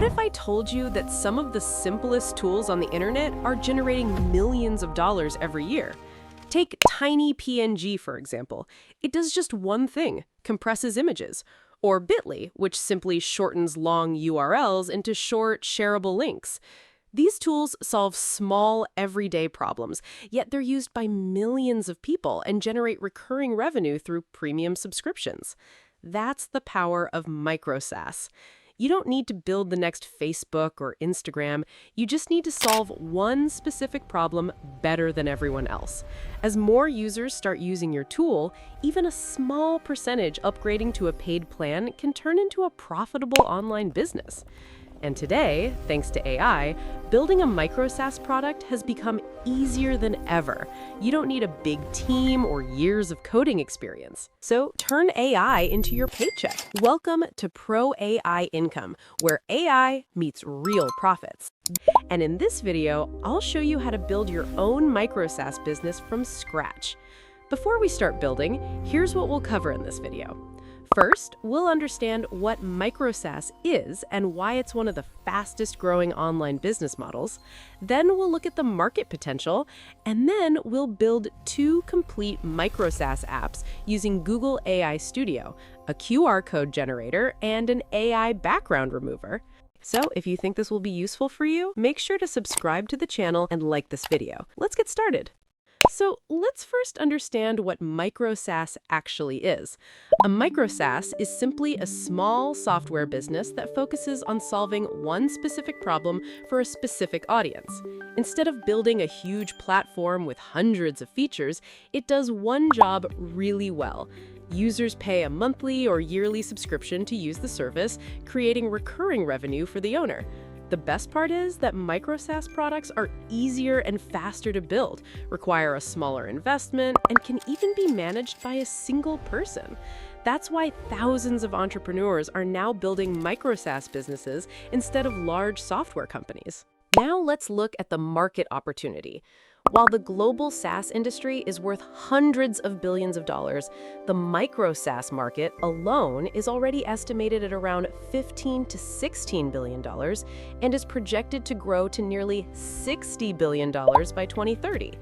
What if I told you that some of the simplest tools on the internet are generating millions of dollars every year? Take Tiny PNG, for example. It does just one thing, compresses images. Or Bitly, which simply shortens long URLs into short, shareable links. These tools solve small, everyday problems, yet they're used by millions of people and generate recurring revenue through premium subscriptions. That's the power of micro SaaS. You don't need to build the next Facebook or Instagram. You just need to solve one specific problem better than everyone else. As more users start using your tool, even a small percentage upgrading to a paid plan can turn into a profitable online business. And today, thanks to AI, building a micro SaaS product has become easier than ever. You don't need a big team or years of coding experience. So turn AI into your paycheck. Welcome to Pro AI Income, where AI meets real profits. And in this video, I'll show you how to build your own micro SaaS business from scratch. Before we start building, here's what we'll cover in this video. First, we'll understand what micro SaaS is and why it's one of the fastest growing online business models. Then we'll look at the market potential, and then we'll build two complete micro SaaS apps using Google AI Studio, a QR code generator, and an AI background remover. So if you think this will be useful for you, make sure to subscribe to the channel and like this video. Let's get started. So let's first understand what micro SaaS actually is. A micro SaaS is simply a small software business that focuses on solving one specific problem for a specific audience. Instead of building a huge platform with hundreds of features, it does one job really well. Users pay a monthly or yearly subscription to use the service, creating recurring revenue for the owner. The best part is that micro SaaS products are easier and faster to build, require a smaller investment, and can even be managed by a single person. That's why thousands of entrepreneurs are now building micro SaaS businesses instead of large software companies. Now let's look at the market opportunity. While the global SaaS industry is worth hundreds of billions of dollars, the micro SaaS market alone is already estimated at around $15 to $16 billion and is projected to grow to nearly $60 billion by 2030.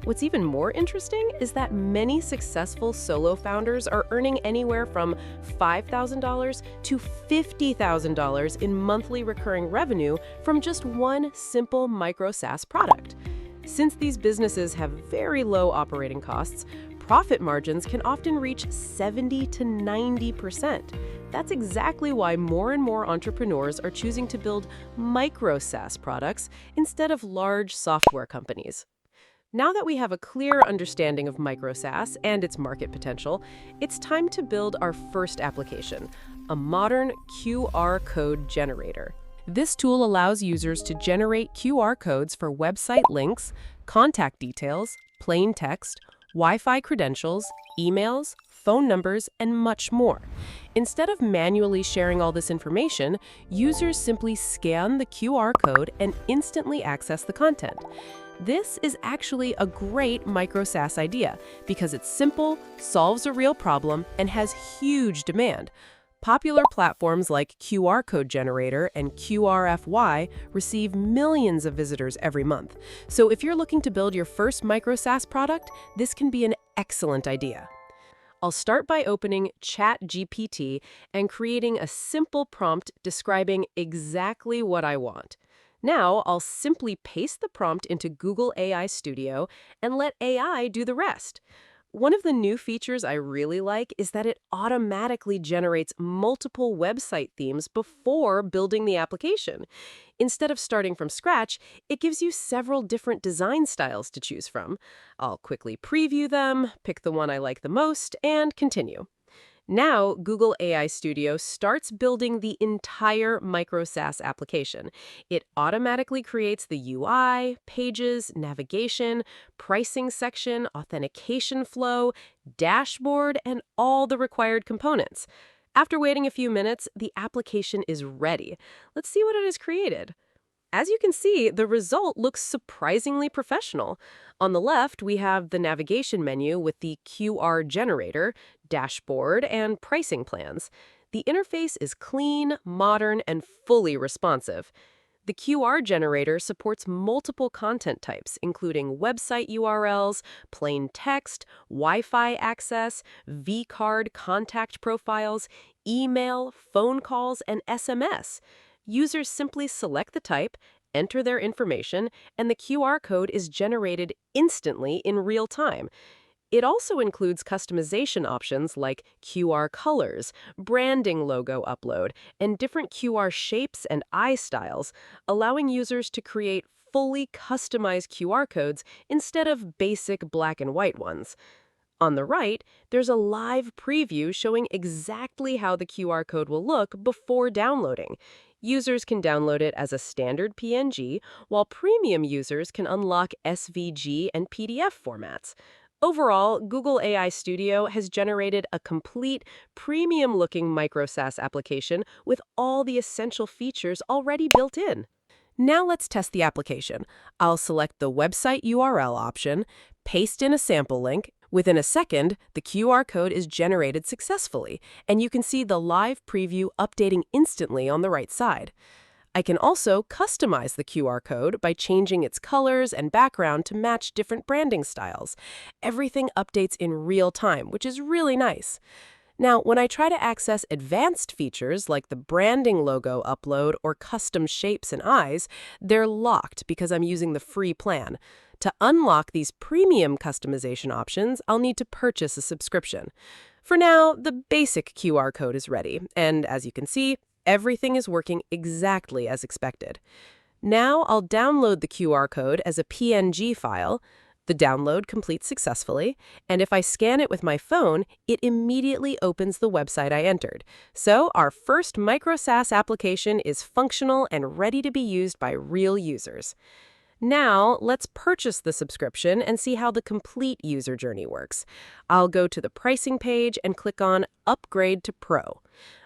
What's even more interesting is that many successful solo founders are earning anywhere from $5,000 to $50,000 in monthly recurring revenue from just one simple micro SaaS product. Since these businesses have very low operating costs, profit margins can often reach 70 to 90%. That's exactly why more and more entrepreneurs are choosing to build micro SaaS products instead of large software companies. Now that we have a clear understanding of micro SaaS and its market potential, it's time to build our first application, a modern QR code generator. This tool allows users to generate QR codes for website links, contact details, plain text, Wi-Fi credentials, emails, phone numbers, and much more. Instead of manually sharing all this information, users simply scan the QR code and instantly access the content. This is actually a great micro SaaS idea because it's simple, solves a real problem, and has huge demand. Popular platforms like QR Code Generator and QRFY receive millions of visitors every month. So if you're looking to build your first micro SaaS product, this can be an excellent idea. I'll start by opening ChatGPT and creating a simple prompt describing exactly what I want. Now, I'll simply paste the prompt into Google AI Studio and let AI do the rest. One of the new features I really like is that it automatically generates multiple website themes before building the application. Instead of starting from scratch, it gives you several different design styles to choose from. I'll quickly preview them, pick the one I like the most, and continue. Now, Google AI Studio starts building the entire micro SaaS application. It automatically creates the UI, pages, navigation, pricing section, authentication flow, dashboard, and all the required components. After waiting a few minutes, the application is ready. Let's see what it has created. As you can see, the result looks surprisingly professional. On the left, we have the navigation menu with the QR generator, dashboard, and pricing plans. The interface is clean, modern, and fully responsive. The QR generator supports multiple content types, including website URLs, plain text, Wi-Fi access, V-card contact profiles, email, phone calls, and SMS. Users simply select the type, enter their information, and the QR code is generated instantly in real time. It also includes customization options like QR colors, branding logo upload, and different QR shapes and eye styles, allowing users to create fully customized QR codes instead of basic black and white ones. On the right, there's a live preview showing exactly how the QR code will look before downloading. Users can download it as a standard PNG, while premium users can unlock SVG and PDF formats. Overall, Google AI Studio has generated a complete, premium-looking micro SaaS application with all the essential features already built in. Now let's test the application. I'll select the website URL option, paste in a sample link. Within a second, the QR code is generated successfully, and you can see the live preview updating instantly on the right side. I can also customize the QR code by changing its colors and background to match different branding styles. Everything updates in real time, which is really nice. Now, when I try to access advanced features like the branding logo upload or custom shapes and eyes, they're locked because I'm using the free plan. To unlock these premium customization options, I'll need to purchase a subscription. For now, the basic QR code is ready, and as you can see, everything is working exactly as expected. Now I'll download the QR code as a PNG file. The download completes successfully, and if I scan it with my phone, it immediately opens the website I entered. So our first micro SaaS application is functional and ready to be used by real users. Now, let's purchase the subscription and see how the complete user journey works. I'll go to the pricing page and click on Upgrade to Pro.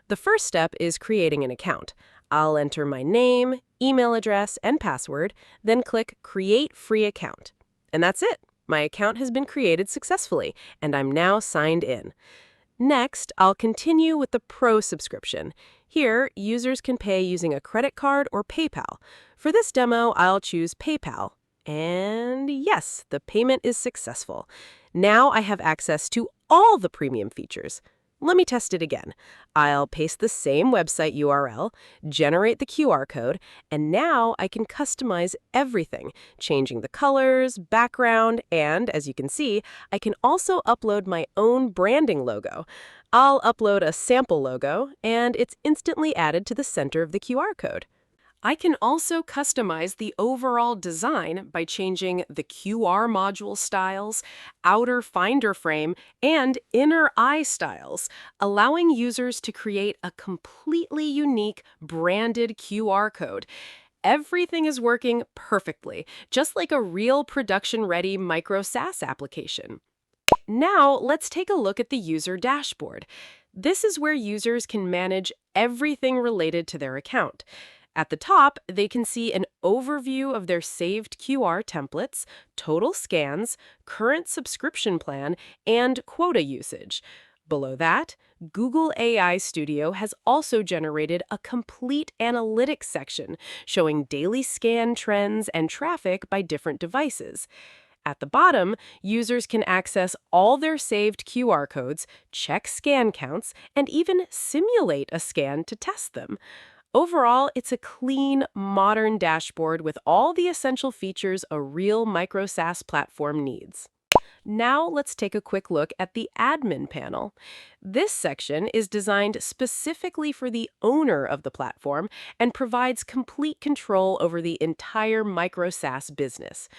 The first step is creating an account. I'll enter my name, email address, and password, then click Create Free Account. And that's it. My account has been created successfully, and I'm now signed in. Next, I'll continue with the Pro subscription. Here, users can pay using a credit card or PayPal. For this demo, I'll choose PayPal. And yes, the payment is successful. Now I have access to all the premium features. Let me test it again. I'll paste the same website URL, generate the QR code, and now I can customize everything, changing the colors, background, and as you can see, I can also upload my own branding logo. I'll upload a sample logo, and it's instantly added to the center of the QR code. I can also customize the overall design by changing the QR module styles, outer finder frame, and inner eye styles, allowing users to create a completely unique branded QR code. Everything is working perfectly, just like a real production-ready micro SaaS application. Now, let's take a look at the user dashboard. This is where users can manage everything related to their account. At the top, they can see an overview of their saved QR templates, total scans, current subscription plan, and quota usage. Below that, Google AI Studio has also generated a complete analytics section showing daily scan trends and traffic by different devices. At the bottom, users can access all their saved QR codes, check scan counts, and even simulate a scan to test them. Overall, it's a clean, modern dashboard with all the essential features a real micro SaaS platform needs. Now let's take a quick look at the admin panel. This section is designed specifically for the owner of the platform and provides complete control over the entire micro SaaS business.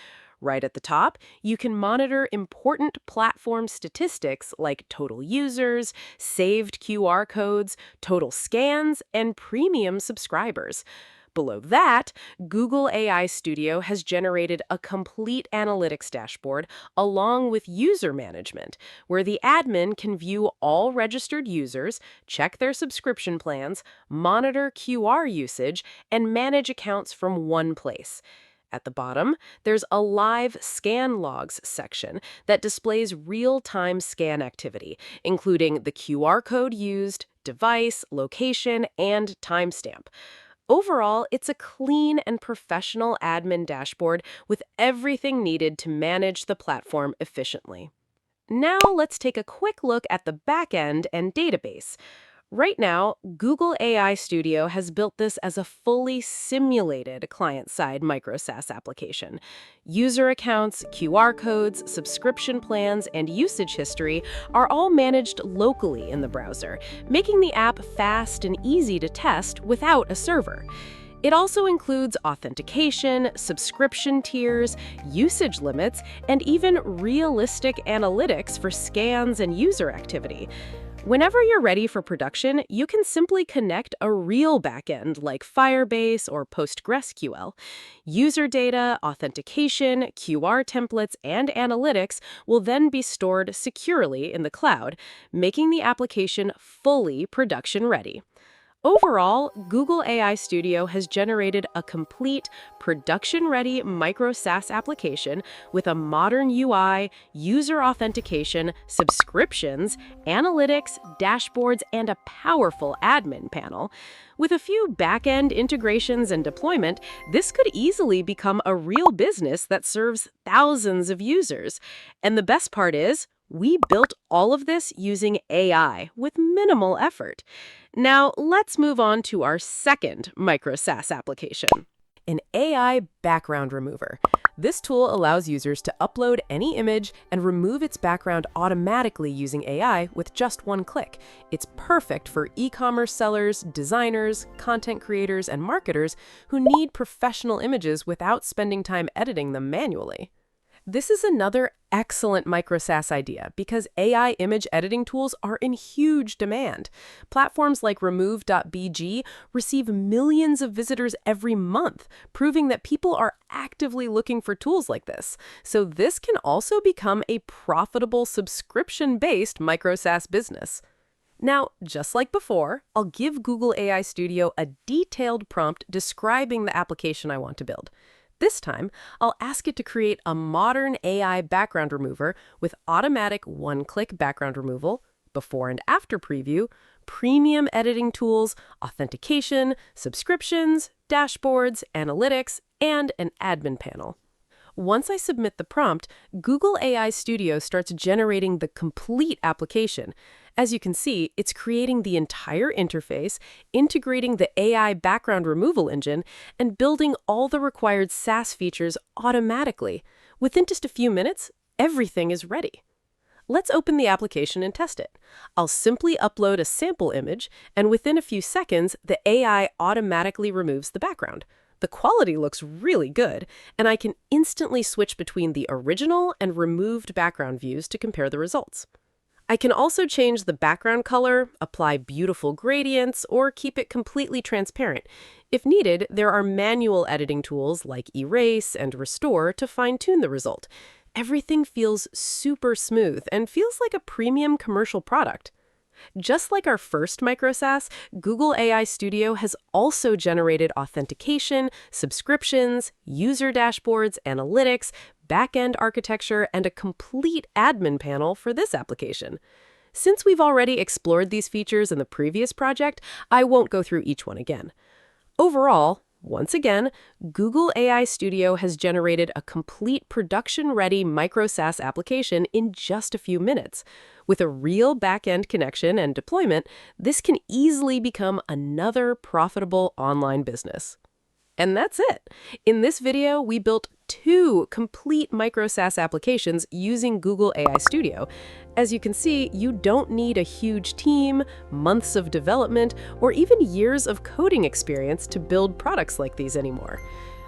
Right at the top, you can monitor important platform statistics like total users, saved QR codes, total scans, and premium subscribers. Below that, Google AI Studio has generated a complete analytics dashboard along with user management, where the admin can view all registered users, check their subscription plans, monitor QR usage, and manage accounts from one place. At the bottom, there's a live scan logs section that displays real-time scan activity, including the QR code used, device, location, and timestamp. Overall, it's a clean and professional admin dashboard with everything needed to manage the platform efficiently. Now let's take a quick look at the backend and database. Right now, Google AI Studio has built this as a fully simulated client-side micro SaaS application. User accounts, QR codes, subscription plans, and usage history are all managed locally in the browser, making the app fast and easy to test without a server. It also includes authentication, subscription tiers, usage limits, and even realistic analytics for scans and user activity. Whenever you're ready for production, you can simply connect a real backend like Firebase or PostgreSQL. User data, authentication, QR templates, and analytics will then be stored securely in the cloud, making the application fully production ready. Overall, Google AI Studio has generated a complete, production-ready micro SaaS application with a modern UI, user authentication, subscriptions, analytics, dashboards, and a powerful admin panel. With a few back-end integrations and deployment, this could easily become a real business that serves thousands of users. And the best part is, we built all of this using AI with minimal effort. Now, let's move on to our second micro SaaS application, an AI background remover. This tool allows users to upload any image and remove its background automatically using AI with just one click. It's perfect for e-commerce sellers, designers, content creators, and marketers who need professional images without spending time editing them manually. This is another excellent micro SaaS idea because AI image editing tools are in huge demand. Platforms like remove.bg receive millions of visitors every month, proving that people are actively looking for tools like this. So this can also become a profitable subscription-based micro SaaS business. Now, just like before, I'll give Google AI Studio a detailed prompt describing the application I want to build. This time, I'll ask it to create a modern AI background remover with automatic one-click background removal, before and after preview, premium editing tools, authentication, subscriptions, dashboards, analytics, and an admin panel. Once I submit the prompt, Google AI Studio starts generating the complete application. As you can see, it's creating the entire interface, integrating the AI background removal engine, and building all the required SaaS features automatically. Within just a few minutes, everything is ready. Let's open the application and test it. I'll simply upload a sample image, and within a few seconds, the AI automatically removes the background. The quality looks really good, and I can instantly switch between the original and removed background views to compare the results. I can also change the background color, apply beautiful gradients, or keep it completely transparent. If needed, there are manual editing tools like Erase and Restore to fine-tune the result. Everything feels super smooth and feels like a premium commercial product. Just like our first micro SaaS, Google AI Studio has also generated authentication, subscriptions, user dashboards, analytics, back-end architecture, and a complete admin panel for this application. Since we've already explored these features in the previous project, I won't go through each one again. Overall, once again, Google AI Studio has generated a complete production-ready micro SaaS application in just a few minutes. With a real back-end connection and deployment, this can easily become another profitable online business. And that's it. In this video, we built 2 complete micro SaaS applications using Google AI Studio. As you can see, you don't need a huge team, months of development, or even years of coding experience to build products like these anymore.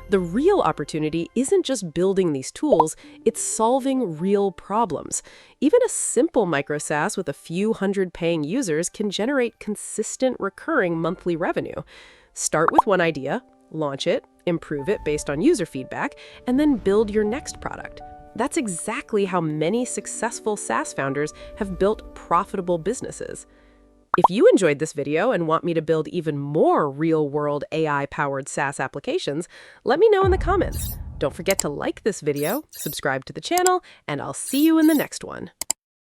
The real opportunity isn't just building these tools, it's solving real problems. Even a simple micro SaaS with a few hundred paying users can generate consistent recurring monthly revenue. Start with one idea, launch it, improve it based on user feedback, and then build your next product. That's exactly how many successful SaaS founders have built profitable businesses. If you enjoyed this video and want me to build even more real-world AI-powered SaaS applications, let me know in the comments. Don't forget to like this video, subscribe to the channel, and I'll see you in the next one.